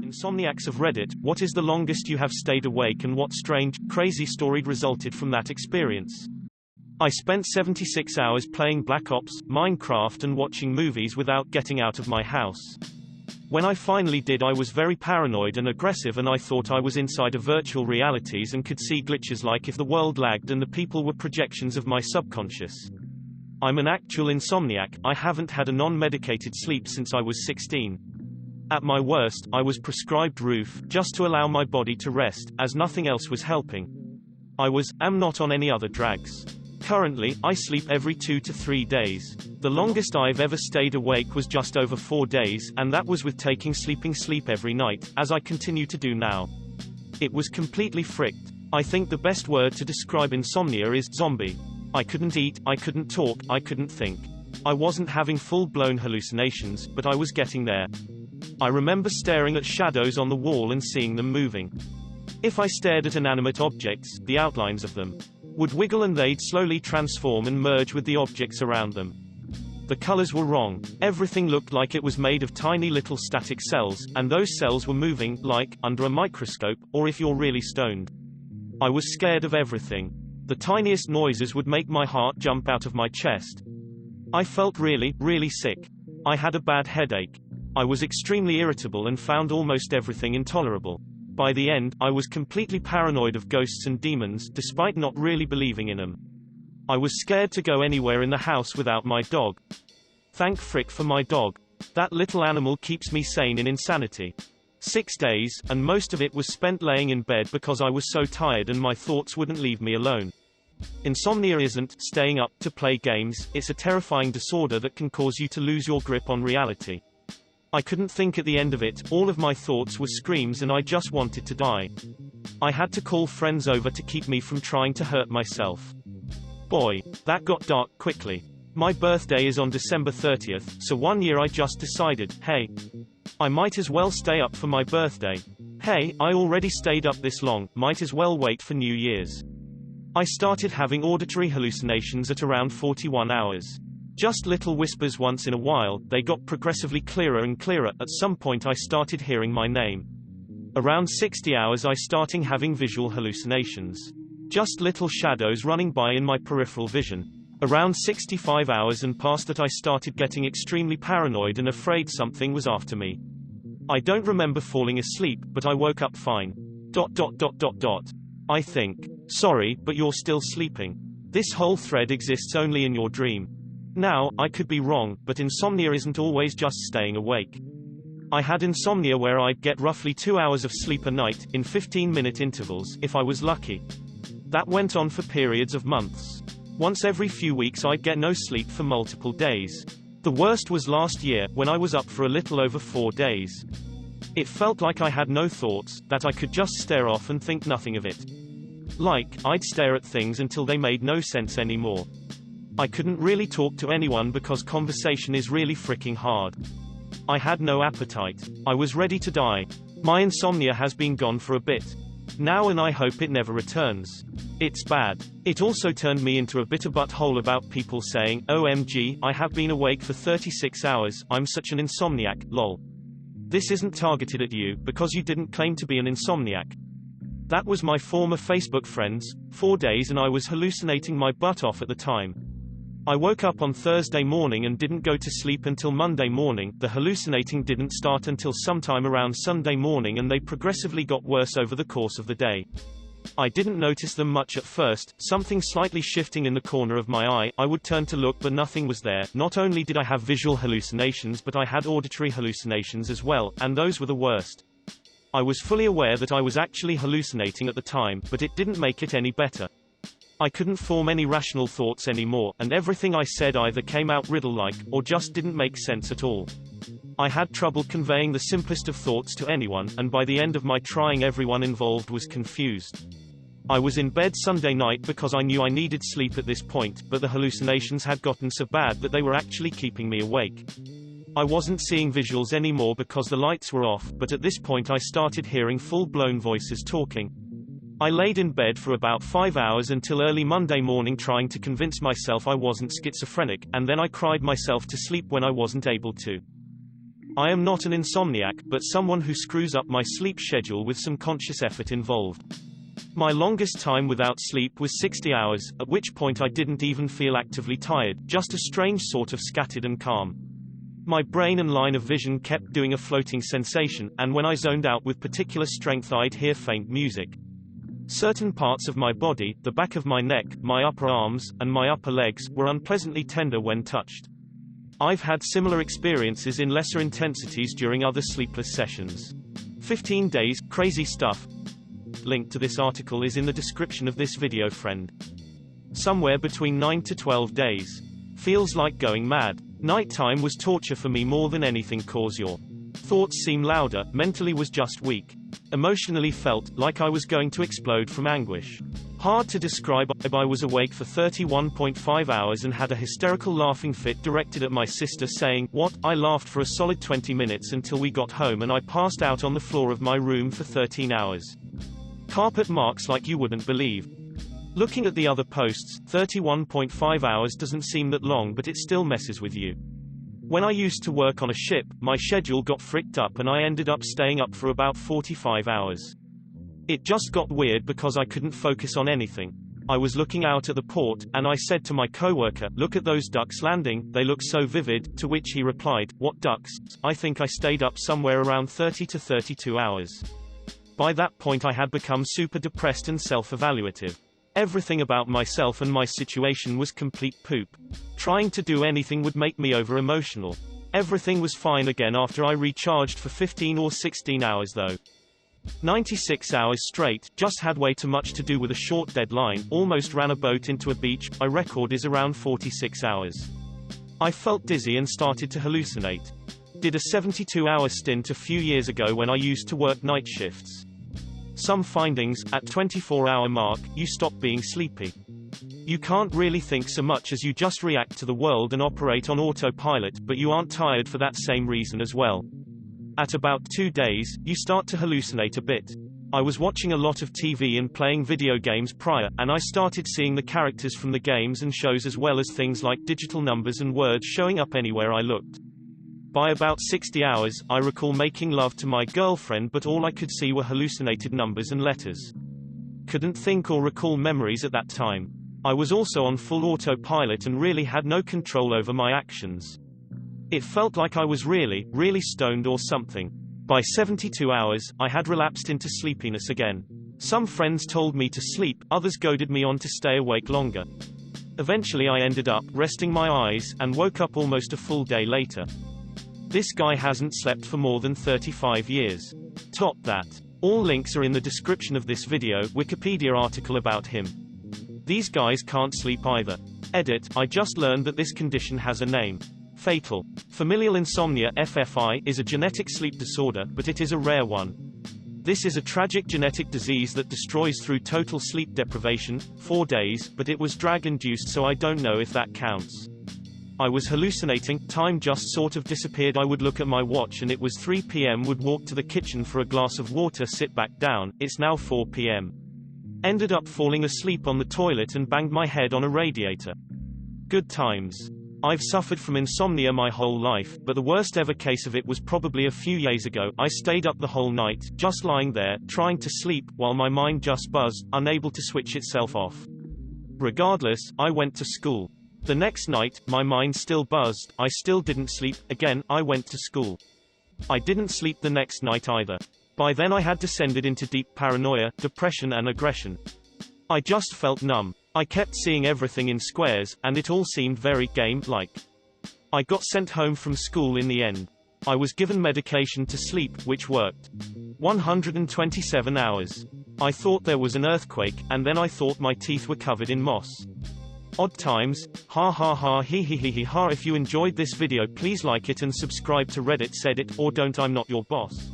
Insomniacs of Reddit, what is the longest you have stayed awake and what strange, crazy story resulted from that experience? I spent 76 hours playing Black Ops, Minecraft and watching movies without getting out of my house. When I finally did, I was very paranoid and aggressive, and I thought I was inside a virtual realities and could see glitches like if the world lagged and the people were projections of my subconscious. I'm an actual insomniac. I haven't had a non-medicated sleep since I was 16. At my worst, I was prescribed Roof, just to allow my body to rest, as nothing else was helping. Am not on any other drags. Currently, I sleep every 2 to 3 days. The longest I've ever stayed awake was just over 4 days, and that was with taking sleep every night, as I continue to do now. It was completely fricked. I think the best word to describe insomnia is zombie. I couldn't eat, I couldn't talk, I couldn't think. I wasn't having full-blown hallucinations, but I was getting there. I remember staring at shadows on the wall and seeing them moving. If I stared at inanimate objects, the outlines of them would wiggle and they'd slowly transform and merge with the objects around them. The colors were wrong. Everything looked like it was made of tiny little static cells, and those cells were moving, like, under a microscope, or if you're really stoned. I was scared of everything. The tiniest noises would make my heart jump out of my chest. I felt really, really sick. I had a bad headache. I was extremely irritable and found almost everything intolerable. By the end, I was completely paranoid of ghosts and demons, despite not really believing in them. I was scared to go anywhere in the house without my dog. Thank frick for my dog. That little animal keeps me sane in insanity. 6 days, and most of it was spent laying in bed because I was so tired and my thoughts wouldn't leave me alone. Insomnia isn't staying up to play games, it's a terrifying disorder that can cause you to lose your grip on reality. I couldn't think at the end of it, all of my thoughts were screams and I just wanted to die. I had to call friends over to keep me from trying to hurt myself. Boy, that got dark quickly. My birthday is on December 30th, so one year I just decided, hey, I might as well stay up for my birthday. Hey, I already stayed up this long, might as well wait for New Year's. I started having auditory hallucinations at around 41 hours. Just little whispers once in a while, they got progressively clearer and clearer. At some point I started hearing my name. Around 60 hours I started having visual hallucinations. Just little shadows running by in my peripheral vision. Around 65 hours and past that I started getting extremely paranoid and afraid something was after me. I don't remember falling asleep, but I woke up fine. I think. Sorry, but you're still sleeping. This whole thread exists only in your dream. Now, I could be wrong, but insomnia isn't always just staying awake. I had insomnia where I'd get roughly 2 hours of sleep a night, in 15-minute intervals, if I was lucky. That went on for periods of months. Once every few weeks I'd get no sleep for multiple days. The worst was last year, when I was up for a little over 4 days. It felt like I had no thoughts, that I could just stare off and think nothing of it. Like, I'd stare at things until they made no sense anymore. I couldn't really talk to anyone because conversation is really freaking hard. I had no appetite. I was ready to die. My insomnia has been gone for a bit now and I hope it never returns. It's bad. It also turned me into a bitter butthole about people saying, OMG, I have been awake for 36 hours, I'm such an insomniac, lol. This isn't targeted at you, because you didn't claim to be an insomniac. That was my former Facebook friends, 4 days and I was hallucinating my butt off at the time. I woke up on Thursday morning and didn't go to sleep until Monday morning. The hallucinating didn't start until sometime around Sunday morning and they progressively got worse over the course of the day. I didn't notice them much at first, something slightly shifting in the corner of my eye. I would turn to look but nothing was there. Not only did I have visual hallucinations but I had auditory hallucinations as well, and those were the worst. I was fully aware that I was actually hallucinating at the time, but it didn't make it any better. I couldn't form any rational thoughts anymore, and everything I said either came out riddle-like, or just didn't make sense at all. I had trouble conveying the simplest of thoughts to anyone, and by the end of my trying everyone involved was confused. I was in bed Sunday night because I knew I needed sleep at this point, but the hallucinations had gotten so bad that they were actually keeping me awake. I wasn't seeing visuals anymore because the lights were off, but at this point I started hearing full-blown voices talking. I laid in bed for about 5 hours until early Monday morning trying to convince myself I wasn't schizophrenic, and then I cried myself to sleep when I wasn't able to. I am not an insomniac, but someone who screws up my sleep schedule with some conscious effort involved. My longest time without sleep was 60 hours, at which point I didn't even feel actively tired, just a strange sort of scattered and calm. My brain and line of vision kept doing a floating sensation, and when I zoned out with particular strength I'd hear faint music. Certain parts of my body, the back of my neck, my upper arms, and my upper legs, were unpleasantly tender when touched. I've had similar experiences in lesser intensities during other sleepless sessions. 15 days, crazy stuff. Link to this article is in the description of this video, friend. Somewhere between 9 to 12 days. Feels like going mad. Nighttime was torture for me more than anything cause your thoughts seem louder, mentally was just weak. Emotionally felt like I was going to explode from anguish. Hard to describe. I was awake for 31.5 hours and had a hysterical laughing fit directed at my sister saying, "What?" I laughed for a solid 20 minutes until we got home and I passed out on the floor of my room for 13 hours. Carpet marks like you wouldn't believe. Looking at the other posts, 31.5 hours doesn't seem that long, but it still messes with you. When I used to work on a ship, my schedule got fricked up and I ended up staying up for about 45 hours. It just got weird because I couldn't focus on anything. I was looking out at the port, and I said to my coworker, "Look at those ducks landing, they look so vivid," to which he replied, "What ducks?" I think I stayed up somewhere around 30 to 32 hours. By that point I had become super depressed and self-evaluative. Everything about myself and my situation was complete poop. Trying to do anything would make me over-emotional. Everything was fine again after I recharged for 15 or 16 hours though. 96 hours straight, just had way too much to do with a short deadline, almost ran a boat into a beach. My record is around 46 hours. I felt dizzy and started to hallucinate. Did a 72-hour stint a few years ago when I used to work night shifts. Some findings: at 24-hour mark, you stop being sleepy. You can't really think so much as you just react to the world and operate on autopilot, but you aren't tired for that same reason as well. At about 2 days, you start to hallucinate a bit. I was watching a lot of TV and playing video games prior, and I started seeing the characters from the games and shows as well as things like digital numbers and words showing up anywhere I looked. By about 60 hours, I recall making love to my girlfriend, but all I could see were hallucinated numbers and letters. Couldn't think or recall memories at that time. I was also on full autopilot and really had no control over my actions. It felt like I was really stoned or something. By 72 hours, I had relapsed into sleepiness again. Some friends told me to sleep, others goaded me on to stay awake longer. Eventually I ended up resting my eyes, and woke up almost a full day later. This guy hasn't slept for more than 35 years. Top that. All links are in the description of this video. Wikipedia article about him. These guys can't sleep either. Edit: I just learned that this condition has a name. Fatal. Familial Insomnia (FFI) is a genetic sleep disorder, but it is a rare one. This is a tragic genetic disease that destroys through total sleep deprivation, 4 days, but it was drug-induced, so I don't know if that counts. I was hallucinating, time just sort of disappeared. I would look at my watch and it was 3 p.m. Would walk to the kitchen for a glass of water, sit back down, it's now 4 p.m. Ended up falling asleep on the toilet and banged my head on a radiator. Good times. I've suffered from insomnia my whole life, but the worst ever case of it was probably a few years ago. I stayed up the whole night, just lying there, trying to sleep, while my mind just buzzed, unable to switch itself off. Regardless, I went to school. The next night, my mind still buzzed, I still didn't sleep. Again, I went to school. I didn't sleep the next night either. By then I had descended into deep paranoia, depression and aggression. I just felt numb. I kept seeing everything in squares, and it all seemed very game-like. I got sent home from school in the end. I was given medication to sleep, which worked. 127 hours. I thought there was an earthquake, and then I thought my teeth were covered in moss. Odd times. Ha ha ha he he he he ha. If you enjoyed this video, please like it and subscribe to Reddit Edit, or don't. I'm not your boss.